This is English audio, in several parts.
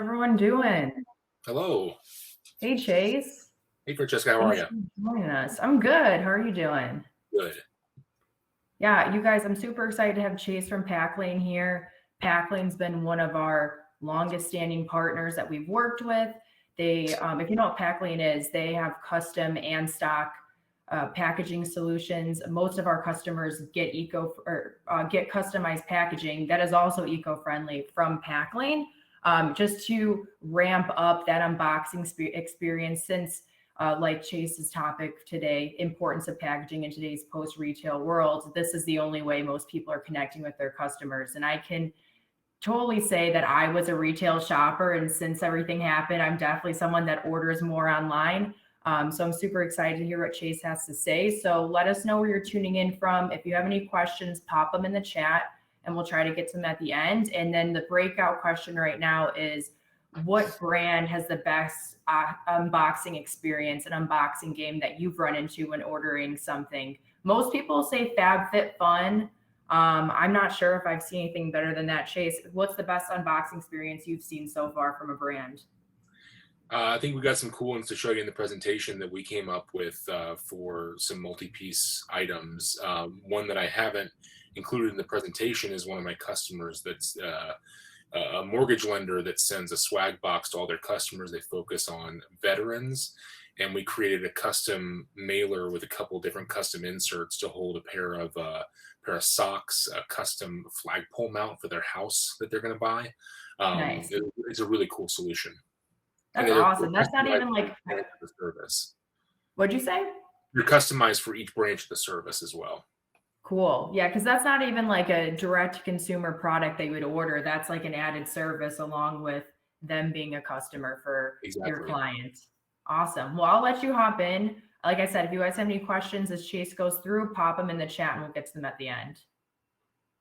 everyone doing? Hello. Hey, Chase. Hey, Francesca, how are Thanks you? for joining us. I'm good. How are you doing? Good. Yeah, you guys, I'm super excited to have Chase from Packlane here. Packlane's been one of our longest standing partners that we've worked with. If you know what Packlane is, they have custom and stock packaging solutions. Most of our customers get get customized packaging that is also eco-friendly from Packlane, just to ramp up that unboxing experience since like Chase's topic today, importance of packaging in today's post-retail world. This is the only way most people are connecting with their customers. And I can totally say that I was a retail shopper. And since everything happened, I'm definitely someone that orders more online. So I'm super excited to hear what Chase has to say. So let us know where you're tuning in from. If you have any questions, pop them in the chat and we'll try to get to them at the end. And then the breakout question right now is, what brand has the best unboxing experience, an unboxing game that you've run into when ordering something? Most people say FabFitFun. I'm not sure if I've seen anything better than that. Chase, what's the best unboxing experience you've seen so far from a brand? I think we got some cool ones to show you in the presentation that we came up with for some multi-piece items. One that I haven't included in the presentation is one of my customers that's a mortgage lender that sends a swag box to all their customers. They focus on veterans, and we created a custom mailer with a couple different custom inserts to hold a pair of socks, a custom flagpole mount for their house that they're going to buy. Nice. It's a really cool solution. And That's awesome. That's not even like, the service. what'd you say? You're customized for each branch of the service as well. Cool. Yeah, because that's not even like a direct consumer product they would order. That's like an added service along with them being a customer for your Exactly. client. Awesome. Well, I'll let you hop in. Like I said, if you guys have any questions as Chase goes through, pop them in the chat and we'll get to them at the end.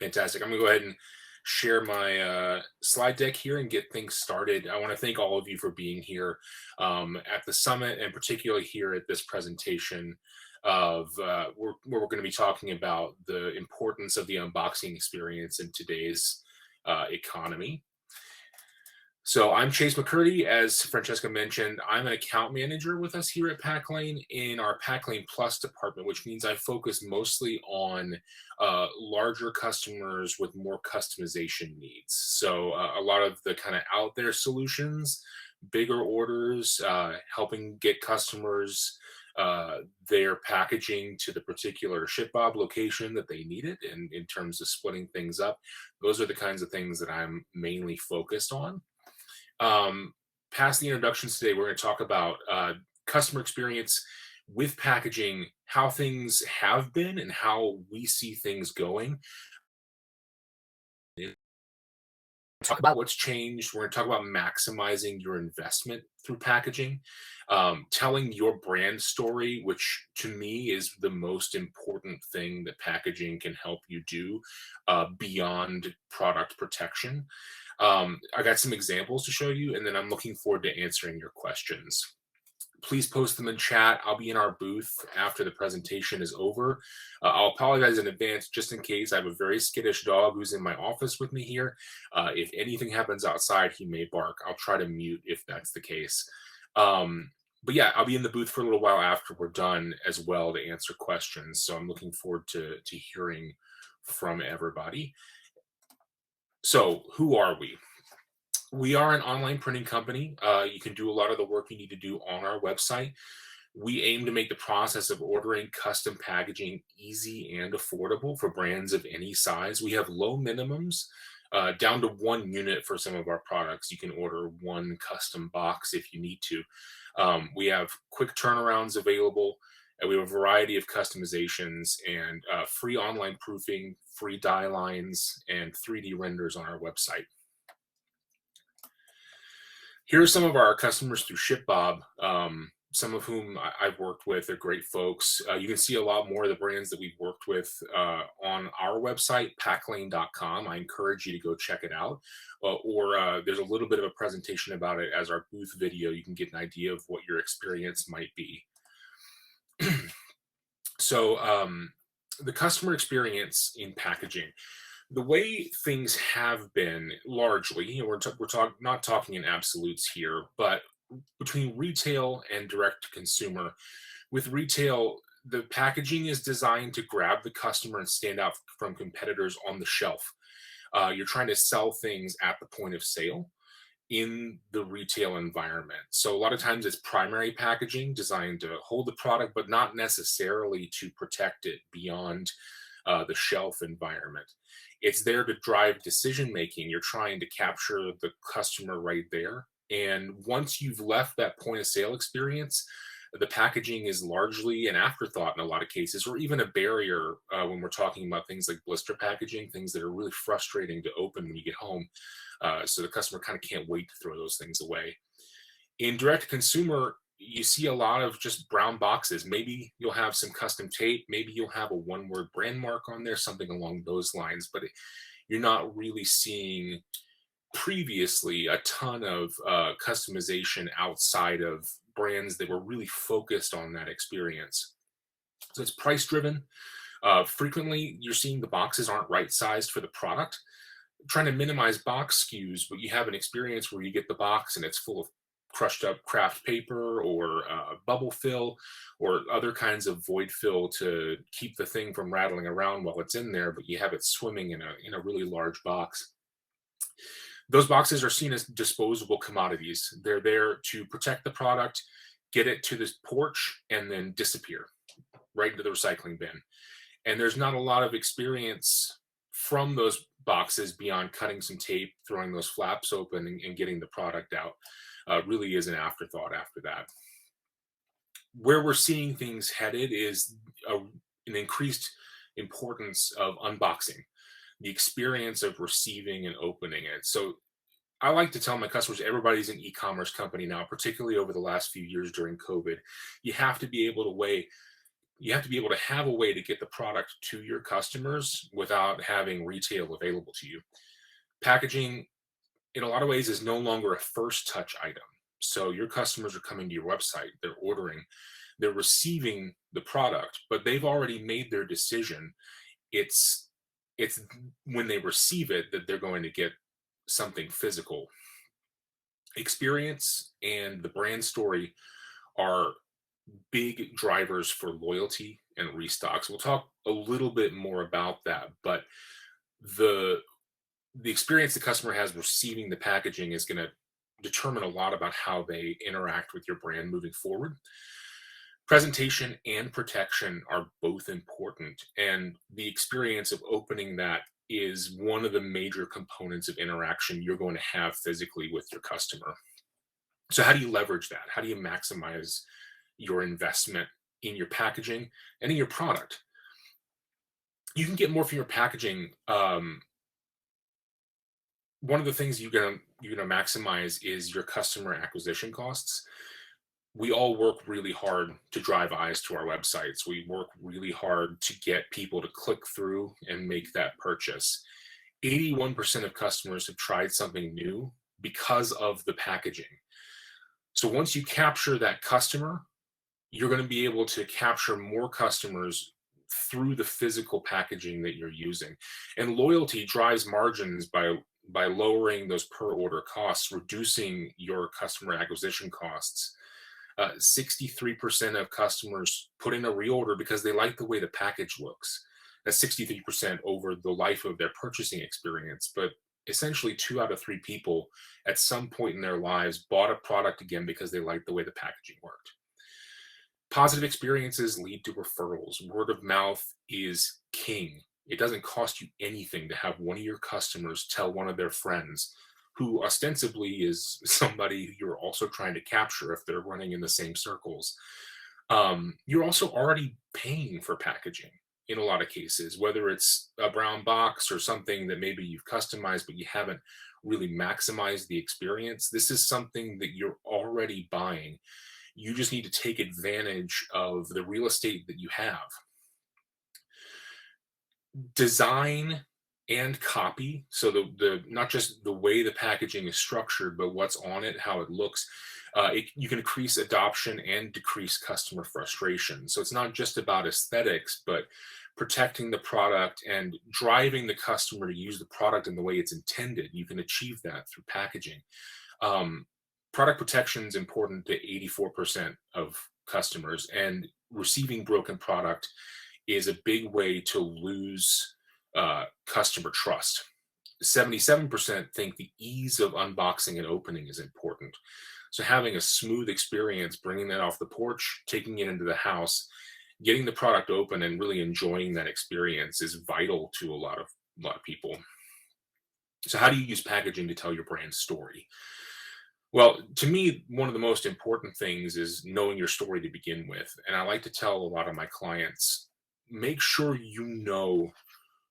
Fantastic. I'm going to go ahead and share my slide deck here and get things started. I want to thank all of you for being here at the summit, and particularly here at this presentation of where we're going to be talking about the importance of the unboxing experience in today's economy. So I'm Chase McCurdy. As Francesca mentioned, I'm an account manager with us here at Packlane in our Packlane Plus department, which means I focus mostly on larger customers with more customization needs. So a lot of the kind of out there solutions, bigger orders, helping get customers their packaging to the particular ShipBob location that they needed, and in terms of splitting things up. Those are the kinds of things that I'm mainly focused on. Past the introductions today, we're going to talk about customer experience with packaging, how things have been and how we see things going. Talk about what's changed. We're going to talk about maximizing your investment through packaging, telling your brand story, which to me is the most important thing that packaging can help you do beyond product protection. I got some examples to show you, and then I'm looking forward to answering your questions. Please post them in chat. I'll be in our booth after the presentation is over. I'll apologize in advance just in case. I have a very skittish dog who's in my office with me here. If anything happens outside, he may bark. I'll try to mute if that's the case. But yeah, I'll be in the booth for a little while after we're done as well to answer questions. So I'm looking forward to hearing from everybody. So who are we? We are an online printing company. You can do a lot of the work you need to do on our website. We aim to make the process of ordering custom packaging easy and affordable for brands of any size. We have low minimums, down to 1 unit for some of our products. You can order 1 custom box if you need to. We have quick turnarounds available. And we have a variety of customizations and free online proofing, free die lines, and 3D renders on our website. Here are some of our customers through ShipBob, some of whom I've worked with. They're great folks. You can see a lot more of the brands that we've worked with on our website, packlane.com. I encourage you to go check it out. Or there's a little bit of a presentation about it as our booth video. You can get an idea of what your experience might be. So the customer experience in packaging. The way things have been largely, not talking in absolutes here, but between retail and direct to consumer, with retail, the packaging is designed to grab the customer and stand out from competitors on the shelf. You're trying to sell things at the point of sale in the retail environment. So a lot of times it's primary packaging designed to hold the product, but not necessarily to protect it beyond the shelf environment. It's there to drive decision making. You're trying to capture the customer right there. And once you've left that point of sale experience, the packaging is largely an afterthought in a lot of cases, or even a barrier when we're talking about things like blister packaging, things that are really frustrating to open when you get home. So the customer kind of can't wait to throw those things away. In direct to consumer, you see a lot of just brown boxes. Maybe you'll have some custom tape, maybe you'll have a one word brand mark on there, something along those lines, but you're not really seeing previously a ton of customization outside of brands that were really focused on that experience. So it's price driven. Frequently, you're seeing the boxes aren't right sized for the product. Trying to minimize box SKUs, but you have an experience where you get the box and it's full of crushed up craft paper or bubble fill or other kinds of void fill to keep the thing from rattling around while it's in there, but you have it swimming in a really large box. Those boxes are seen as disposable commodities. They're there to protect the product, get it to this porch, and then disappear right into the recycling bin. And there's not a lot of experience from those boxes beyond cutting some tape, throwing those flaps open, and getting the product out. Really is an afterthought after that. Where we're seeing things headed is an increased importance of unboxing, the experience of receiving and opening it. So I like to tell my customers, everybody's an e-commerce company now, particularly over the last few years during COVID. You have to be able to have a way to get the product to your customers without having retail available to you. Packaging, in a lot of ways, is no longer a first touch item. So your customers are coming to your website, they're ordering, they're receiving the product, but they've already made their decision. It's when they receive it that they're going to get something physical. Experience and the brand story are big drivers for loyalty and restocks. We'll talk a little bit more about that, but the experience the customer has receiving the packaging is going to determine a lot about how they interact with your brand moving forward. Presentation and protection are both important, and the experience of opening that is one of the major components of interaction you're going to have physically with your customer. So how do you leverage that? How do you maximize your investment in your packaging and in your product? You can get more from your packaging. One of the things you're gonna maximize is your customer acquisition costs. We all work really hard to drive eyes to our websites. We work really hard to get people to click through and make that purchase. 81% of customers have tried something new because of the packaging. So once you capture that customer, you're going to be able to capture more customers through the physical packaging that you're using. And loyalty drives margins by lowering those per order costs, reducing your customer acquisition costs. 63% of customers put in a reorder because they like the way the package looks. That's 63% over the life of their purchasing experience. But essentially, 2 out of 3 people at some point in their lives bought a product again because they liked the way the packaging worked. Positive experiences lead to referrals. Word of mouth is king. It doesn't cost you anything to have one of your customers tell one of their friends, who ostensibly is somebody you're also trying to capture if they're running in the same circles. You're also already paying for packaging in a lot of cases, whether it's a brown box or something that maybe you've customized, but you haven't really maximized the experience. This is something that you're already buying. You just need to take advantage of the real estate that you have. Design and copy, so the not just the way the packaging is structured, but what's on it, how it looks. You can increase adoption and decrease customer frustration. So it's not just about aesthetics, but protecting the product and driving the customer to use the product in the way it's intended. You can achieve that through packaging. Um, Product protection is important to 84% of customers, and receiving broken product is a big way to lose customer trust. 77% think the ease of unboxing and opening is important. So having a smooth experience, bringing that off the porch, taking it into the house, getting the product open and really enjoying that experience is vital to a lot of people. So how do you use packaging to tell your brand story? Well, to me, one of the most important things is knowing your story to begin with. And I like to tell a lot of my clients, make sure you know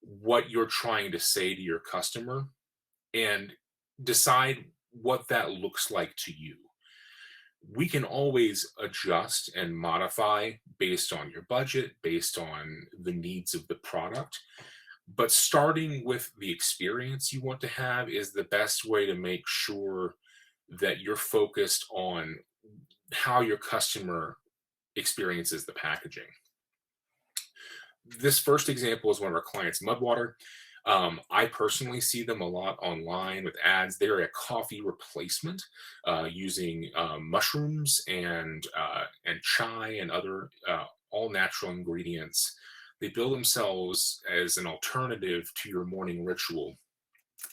what you're trying to say to your customer and decide what that looks like to you. We can always adjust and modify based on your budget, based on the needs of the product. But starting with the experience you want to have is the best way to make sure that you're focused on how your customer experiences the packaging. This first example is one of our clients, Mudwater. I personally see them a lot online with ads. They're a coffee replacement using mushrooms and chai and other all natural ingredients. They build themselves as an alternative to your morning ritual,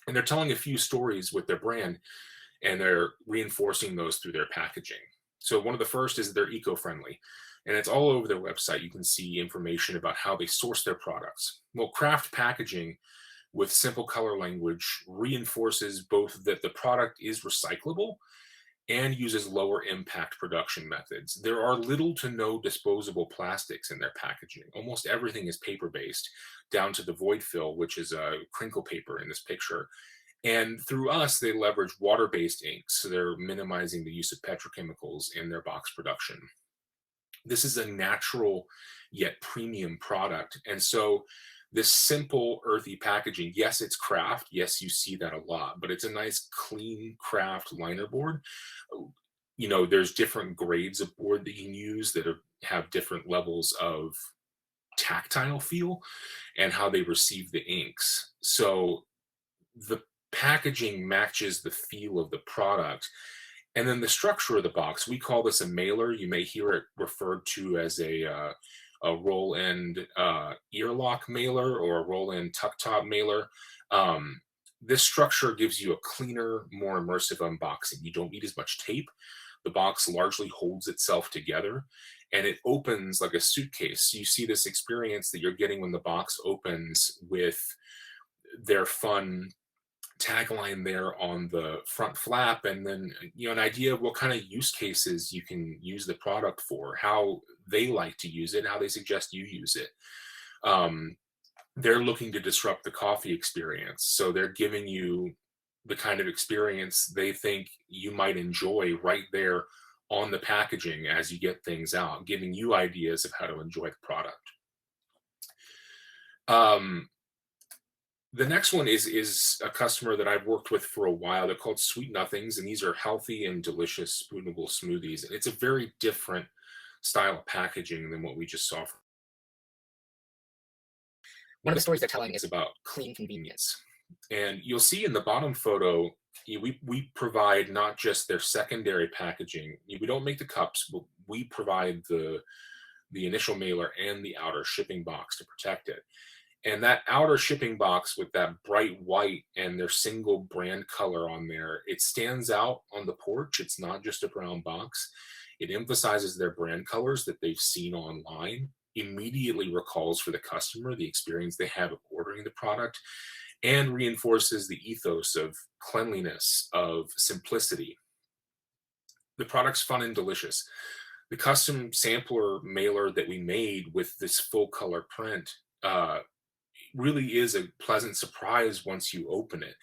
and they're telling a few stories with their brand, and they're reinforcing those through their packaging. So one of the first is they're eco-friendly, and it's all over their website. You can see information about how they source their products. Well, craft packaging with simple color language reinforces both that the product is recyclable and uses lower impact production methods. There are little to no disposable plastics in their packaging. Almost everything is paper based, down to the void fill, which is a crinkle paper in this picture. And through us, they leverage water based inks, so they're minimizing the use of petrochemicals in their box production. This is a natural yet premium product. And so this simple earthy packaging, yes, it's craft. Yes, you see that a lot, but it's a nice clean craft liner board. There's different grades of board that you can use that have different levels of tactile feel and how they receive the inks. So the packaging matches the feel of the product. And then the structure of the box, we call this a mailer. You may hear it referred to as a roll-end ear lock mailer or a roll-end tuck top mailer. This structure gives you a cleaner, more immersive unboxing. You don't need as much tape. The box largely holds itself together, and it opens like a suitcase. You see this experience that you're getting when the box opens with their fun tagline there on the front flap, and then an idea of what kind of use cases you can use the product for, how they like to use it, how they suggest you use it. They're looking to disrupt the coffee experience, so they're giving you the kind of experience they think you might enjoy right there on the packaging as you get things out, giving you ideas of how to enjoy the product. The next one is a customer that I've worked with for a while. They're called Sweet Nothings, and these are healthy and delicious spoonable smoothies. And it's a very different style of packaging than what we just saw. One of the stories they're telling is about clean convenience. And you'll see in the bottom photo, we provide not just their secondary packaging. We don't make the cups, but we provide the initial mailer and the outer shipping box to protect it. And that outer shipping box with that bright white and their single brand color on there, it stands out on the porch. It's not just a brown box. It emphasizes their brand colors that they've seen online, immediately recalls for the customer the experience they have of ordering the product, and reinforces the ethos of cleanliness, of simplicity. The product's fun and delicious. The custom sampler mailer that we made with this full color print really is a pleasant surprise once you open it,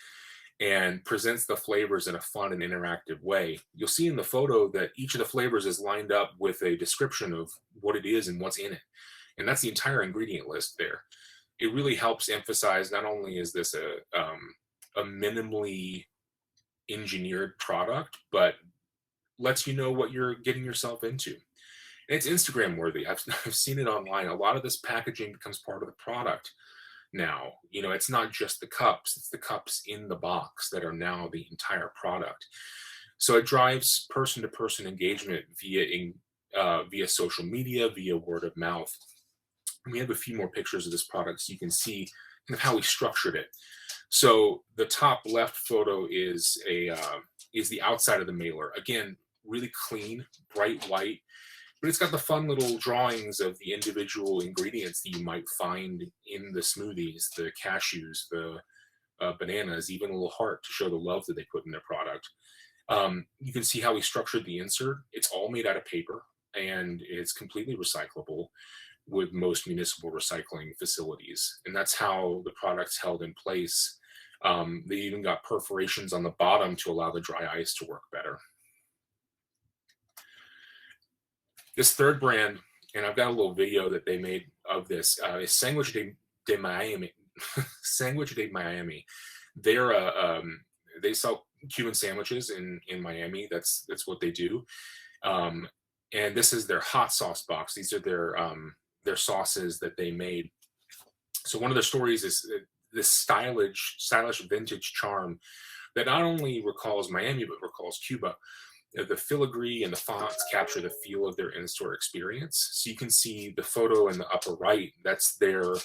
and presents the flavors in a fun and interactive way. You'll see in the photo that each of the flavors is lined up with a description of what it is and what's in it. And that's the entire ingredient list there. It really helps emphasize not only is this a minimally engineered product, but lets you know what you're getting yourself into. And it's Instagram worthy. I've seen it online. A lot of this packaging becomes part of the product now. It's not just the cups, it's the cups in the box that are now the entire product. So it drives person to person engagement via social media, via word of mouth. And we have a few more pictures of this product so you can see kind of how we structured it. So the top left photo is the outside of the mailer. Again, really clean, bright white, but it's got the fun little drawings of the individual ingredients that you might find in the smoothies, the cashews, the bananas, even a little heart to show the love that they put in their product. You can see how we structured the insert. It's all made out of paper and it's completely recyclable with most municipal recycling facilities. And that's how the product's held in place. They even got perforations on the bottom to allow the dry ice to work better. This third brand, and I've got a little video that they made of this, is Sandwich de Miami. Sandwich de Miami. They sell Cuban sandwiches in Miami. That's what they do. And this is their hot sauce box. These are their sauces that they made. So one of their stories is this stylish vintage charm that not only recalls Miami, but recalls Cuba. The filigree and the fonts capture the feel of their in-store experience. So you can see the photo in the upper right. That's their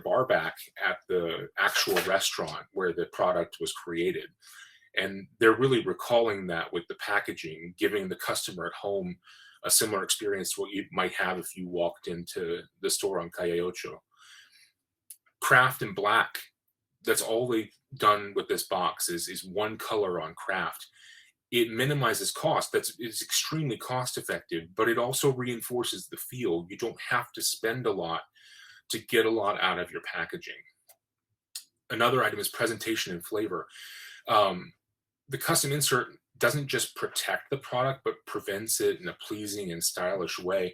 bar back at the actual restaurant where the product was created. And they're really recalling that with the packaging, giving the customer at home a similar experience to what you might have if you walked into the store on Calle Ocho. Craft and black, that's all they've done with this box is one color on craft. It minimizes cost. It's extremely cost effective, but it also reinforces the feel. You don't have to spend a lot to get a lot out of your packaging. Another item is presentation and flavor. The custom insert doesn't just protect the product, but prevents it in a pleasing and stylish way.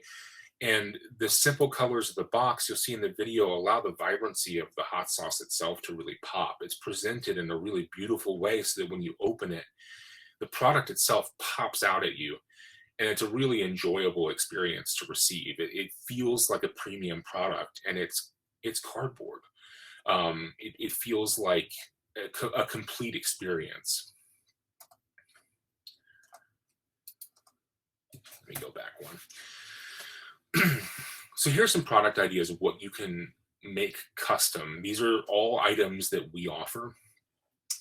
And the simple colors of the box you'll see in the video allow the vibrancy of the hot sauce itself to really pop. It's presented in a really beautiful way so that when you open it, the product itself pops out at you. And it's a really enjoyable experience to receive. It feels like a premium product, and it's cardboard. It feels like a complete experience. Let me go back one. So here's some product ideas of what you can make custom. These are all items that we offer.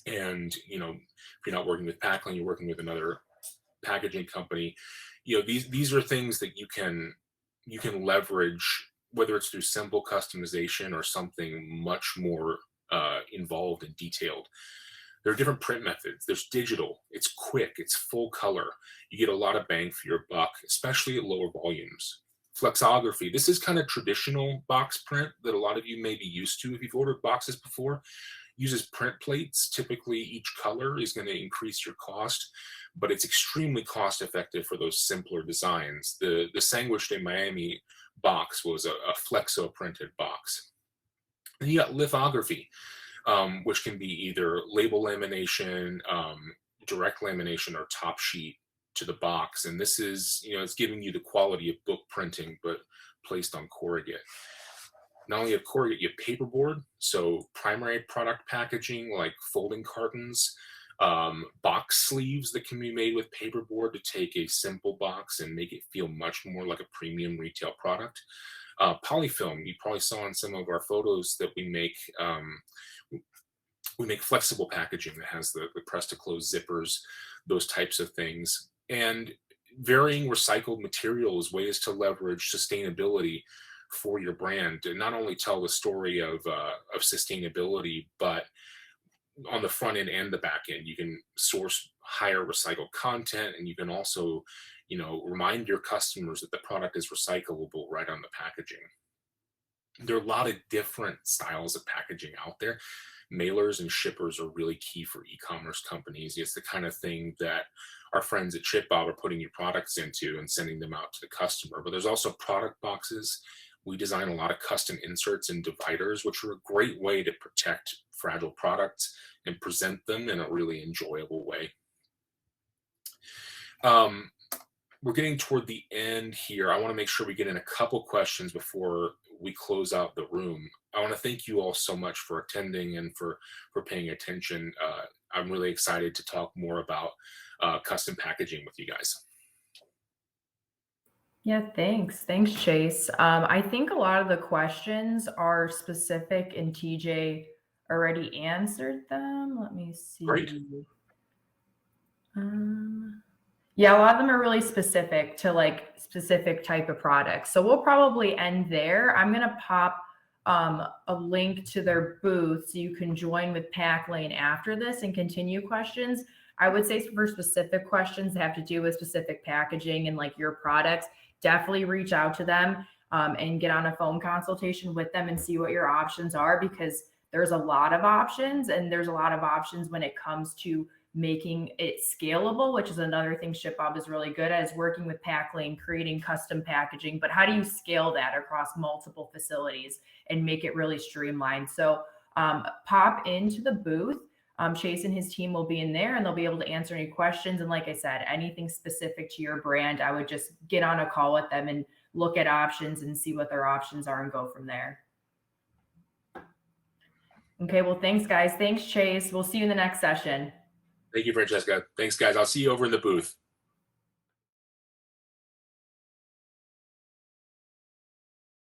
And, if you're not working with Packlane, you're working with another packaging company. These are things that you can leverage, whether it's through simple customization or something much more involved and detailed. There are different print methods. There's digital. It's quick. It's full color. You get a lot of bang for your buck, especially at lower volumes. Flexography. This is kind of traditional box print that a lot of you may be used to if you've ordered boxes before. Uses print plates. Typically, each color is going to increase your cost, but it's extremely cost effective for those simpler designs. The Sandwich de Miami box was a flexo printed box. And you got lithography, which can be either label lamination, direct lamination, or top sheet to the box. And this is, it's giving you the quality of book printing, but placed on corrugate. Not only have corrugate, you have paperboard, so primary product packaging like folding cartons, box sleeves that can be made with paperboard to take a simple box and make it feel much more like a premium retail product. Polyfilm, you probably saw in some of our photos that we make flexible packaging that has the press to close zippers, those types of things. And varying recycled materials, ways to leverage sustainability for your brand, and not only tell the story of sustainability, but on the front end and the back end, you can source higher recycled content, and you can also, remind your customers that the product is recyclable right on the packaging. There are a lot of different styles of packaging out there. Mailers and shippers are really key for e-commerce companies. It's the kind of thing that our friends at ShipBob are putting your products into and sending them out to the customer. But there's also product boxes. We design a lot of custom inserts and dividers, which are a great way to protect fragile products and present them in a really enjoyable way. Um, we're getting toward the end here. I want to make sure we get in a couple questions before we close out the room. I want to thank you all so much for attending and for paying attention. I'm really excited to talk more about custom packaging with you guys. Yeah, thanks. Thanks, Chase. I think a lot of the questions are specific and TJ already answered them. Let me Great. see. Um, yeah, a lot of them are really specific to like specific type of products. So we'll probably end there. I'm gonna pop a link to their booth so you can join with Packlane after this and continue questions. I would say for specific questions that have to do with specific packaging and like your products, definitely reach out to them and get on a phone consultation with them and see what your options are, because there's a lot of options, and there's a lot of options when it comes to making it scalable, which is another thing ShipBob is really good at, is working with Packlane, creating custom packaging. But how do you scale that across multiple facilities and make it really streamlined? So pop into the booth. Chase and his team will be in there and they'll be able to answer any questions. And like I said, anything specific to your brand, I would just get on a call with them and look at options and see what their options are and go from there. Okay, well, thanks, guys. Thanks, Chase. We'll see you in the next session. Thank you, Francesca. Thanks, guys. I'll see you over in the booth.